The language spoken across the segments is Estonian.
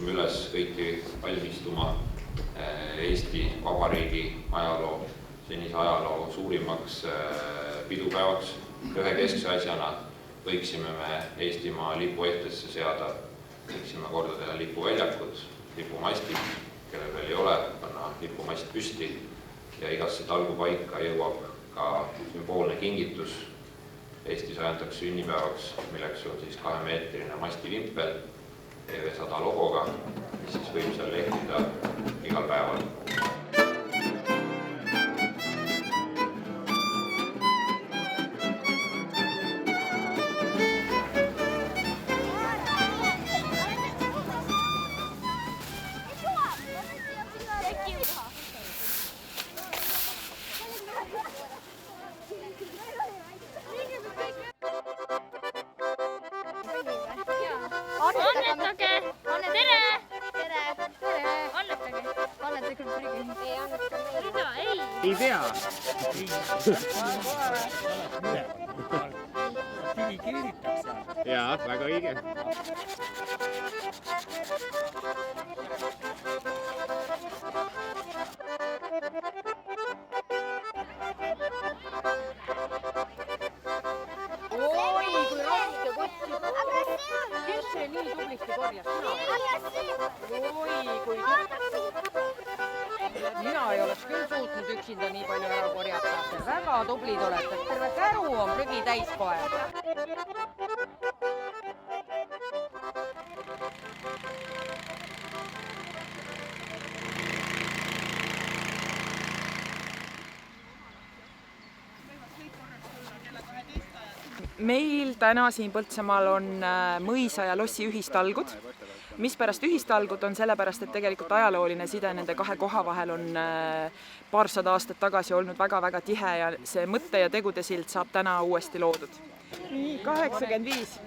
kutsume üles kõiki valmistuma Eesti Vabariigi ajaloo, senise ajaloo suurimaks pidupäevaks. Ühe keskse asjana võiksime me Eestimaa lipu ehtesse seada, võiksime korda teha lipuväljakud, lipumastid, kellel veel ei ole, panna lipumast püsti ja igasse talgupaika jõuab ka sümboolne kingitus Eesti 100. sünnipäevaks, milleks on siis 2-meetrine mastivimpel EV100 logoga, mis siis võib seal lehtida igal päeval. Annetage! Anne, tere! Tere! Tere! Annetage! Anneta küll prügi. Ei anneta meile. Ei! Ei pea! Prügi keeritakse. Jaa, väga õige. Oi, kui raske võtsid. Kes see nii tublisti korjas? Oi, kui mina ei oleks küll suutnud üksinda nii palju ära korjata. Väga tublid olete. Terve käru on prügi täis kohe. Meil täna siin Põltsamaal on mõisa ja lossi ühistalgud. Mispärast ühistalgud on sellepärast, et tegelikult ajalooline side nende kahe koha vahel on paarsada aastat tagasi olnud väga-väga tihe ja see mõtte ja tegude sild saab täna uuesti loodud. 85.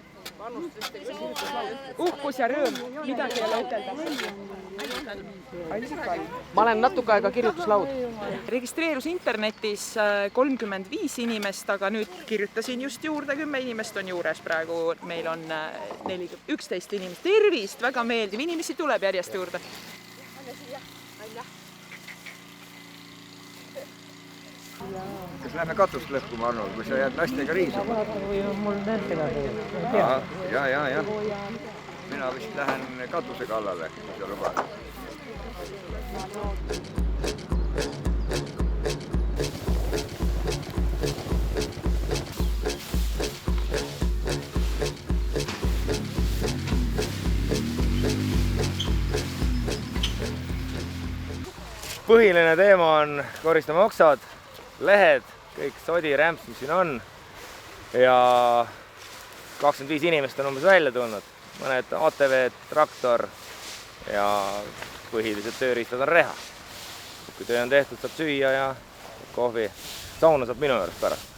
Uhkus ja rõõm, midagi ei ole ütelda. Ma olen natuke aega kirjutuslaud. Registreerus internetis 35 inimest, aga nüüd kirjutasin just juurde, 10 inimest on juures praegu. Meil on 11 inimest. Tervist, väga meeldiv. Inimesi tuleb järjest juurde. Kas lähme katust lõhkuma, Arnold, kui sa jääd lastega riisuma? Mul nendega Ja. Mina vist lähen katuse kallale, kui sa lubad. Põhiline teema on koristame oksad, lehed, kõik sodi, rämps, mis siin on. Ja 25 inimest on umbes välja tulnud. Mõned ATV, traktor ja põhilised tööriistad on reha. Kui töö on tehtud, saab süüa ja kohvi. Sauna saab minu juures pärast.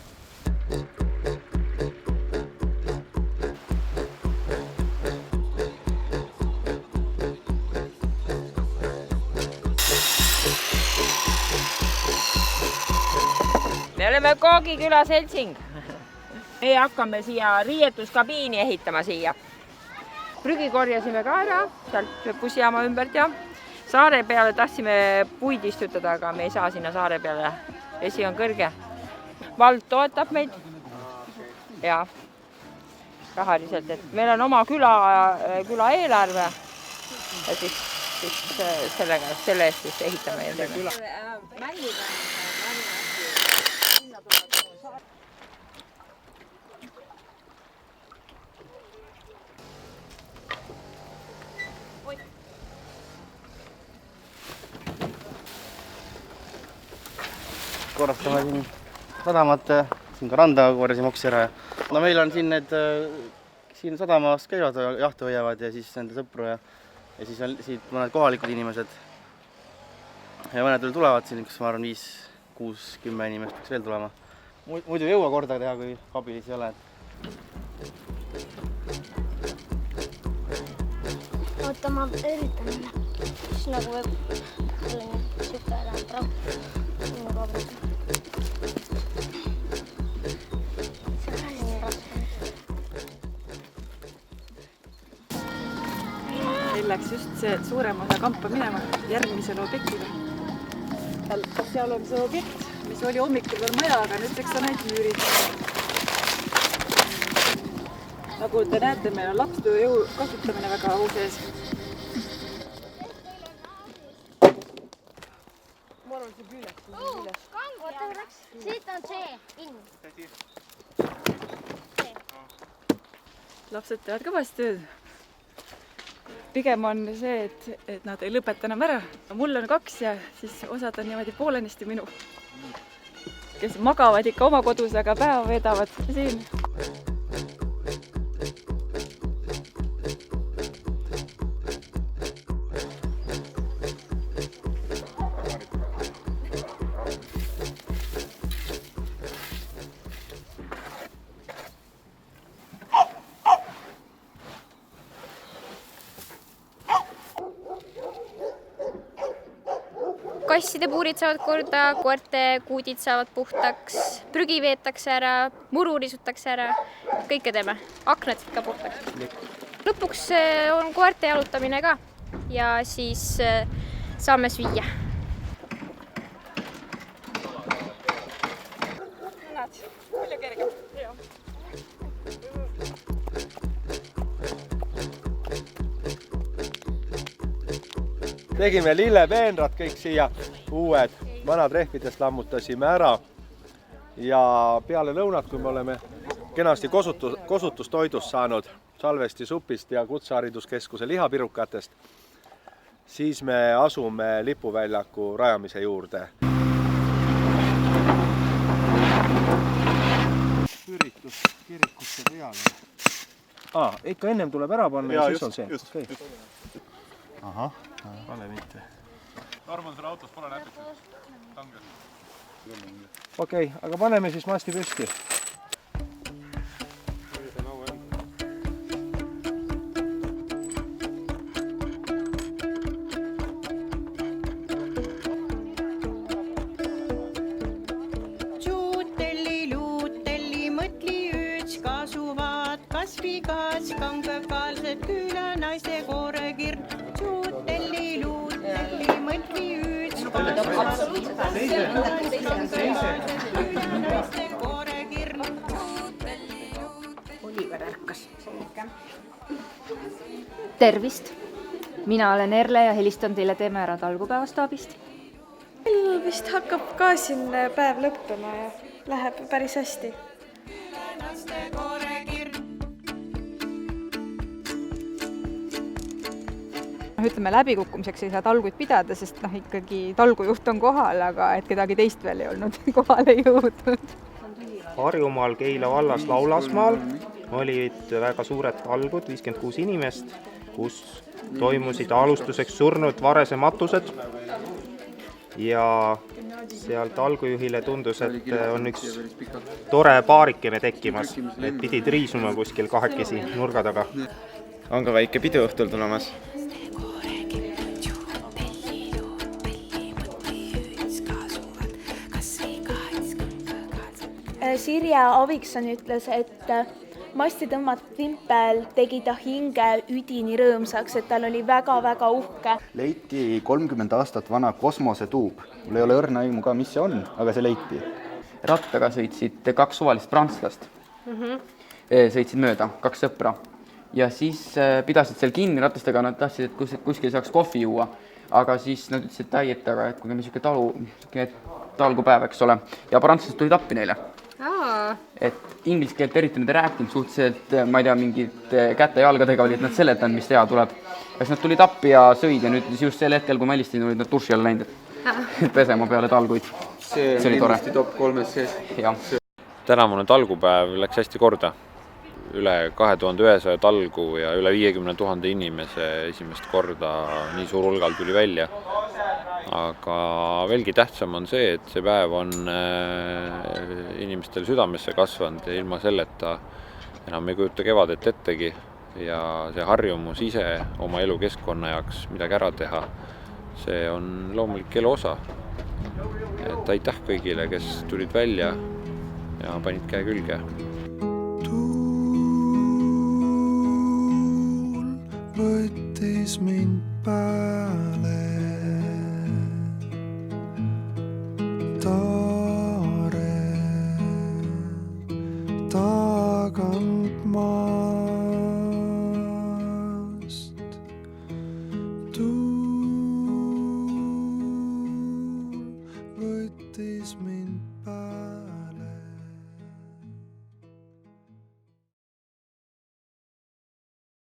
Me oleme Koogiküla seltsing. Me hakkame siia riietuskabiini ehitama siia. Prügi korjasime ka ära, sealt bussijaama ümbert ja saare peale tahtsime puid istutada, aga me ei saa sinna saare peale. Vesi on kõrge. Vald toetab meid ja rahaliselt, et meil on oma küla eelarve ja siis selle eest siis ehitame ja teeme. Korrastame siin sadamat, siin ka randa korjasime oksi ära. No meil on siin need, siin sadamas käivad, jahti hoiavad ja siis nende sõpru ja siis on siit mõned kohalikud inimesed. Ja mõned veel tulevad siin, kus ma arvan 5, 6, 10 inimest peaks veel tulema. Muidu ei jõua korda teha, kui kabilis ei ole. Oota, ma üritan siis nagu siuke läheb praegu. Minu kabrus. meil läks just see suurem osa kampa minema järgmisele objektile. Seal on see objekt, mis oli hommikul veel maja, aga nüüdseks on ainult müürid. Nagu te näete, meil on lapstööjõu kasutamine väga au sees. Ma arvan, see küljes. Siit on see in. Lapsed teevad kõvasti tööd. Pigem on see, et nad ei lõpeta enam ära. Mul on 2 ja siis osad on niimoodi poolenisti minu, kes magavad ikka oma kodus, aga päeva vedavad siin. Kasside puurid saavad korda, koerte kuudid saavad puhtaks, prügi veetakse ära, muru risutakse ära, kõike teeme, aknad ka puhtaks. Lõpuks on koerte jalutamine ka ja siis saame süüa. Näed, palju kergem. Tegime lillepeenrad kõik siia, uued, vanad rehvidest lammutasime ära ja peale lõunat, kui me oleme kenasti kosutustoidust saanud Salvesti supist ja Kutsehariduskeskuse lihapirukatest, siis me asume lipuväljaku rajamise juurde. Üritus kirikusse peale. Ikka ennem tuleb ära panna ja siis on see. Ahah, pane mitte. Arvan, selle autos pole näpitud tanges. Okei, aga paneme siis masti püsti. Juutelli, luutelli, mõtli üks kasuvad, kasvikas, kangekaalsed küla, naiste koorekirn. Juutelli, luutelli, mõtli üks kasuvad, naiste koorekirn. Oliver ärkas. Tervist! Mina olen Erle ja helistan teile Teeme ära talgupäevastaabist. Meil vist hakkab ka siin päev lõppema ja läheb päris hästi. Ütleme, läbikukkumiseks ei saa talguid pidada, sest ikkagi talgujuht on kohal, aga et kedagi teist veel ei olnud kohale jõudnud. Harjumaal Keila vallas Laulasmaal olid väga suured talgud, 56 inimest, kus toimusid alustuseks surnud varese matused ja seal talgujuhile tundus, et on üks tore paarikene tekkimas, et pidid riisuma kuskil kahekesi nurga taga. On ka väike pidu õhtul tulemas. Sirje Avikson ütles, et masti tõmmatud vimpel tegi ta hinge üdini rõõmsaks, et tal oli väga-väga uhke. Leiti 30 aastat vana kosmosetuub. Mul ei ole õrna aimu ka, mis see on, aga see leiti. Rattaga sõitsid 2 suvalist prantslast. Sõitsid mööda, 2 sõpra. Ja siis pidasid seal kinni ratastega, nad tahtsid, et kuskil saaks kohvi juua. Aga siis nad ütlesid, et aga kui me niisugune talgupäev, eks ole. Ja prantslased tulid appi neile. Et inglise keelt eriti nad ei rääkinud suhteliselt, ma ei tea, mingid käte ja jalgadega olid nad seletanud, mis teha tuleb. Kas nad tulid appi ja sõid ja nüüd just sel hetkel, kui ma helistasin, olid nad duši alla läinud, et pesema peale talguid. See oli tore. Top 3 sees. Tänavune talgupäev läks hästi korda. Üle 2100 talgu ja üle 50 000 inimese esimest korda nii suur hulgal tuli välja. Aga veelgi tähtsam on see, et see päev on inimestel südamesse kasvanud ja ilma selleta enam ei kujuta kevadet ettegi ja see harjumus ise oma elukeskkonna jaoks midagi ära teha, see on loomulik elu osa. Et aitäh kõigile, kes tulid välja ja panid käe külge. Võttis võttis mind pääle. Taare tagant maast. Tuul võttis mind pääle.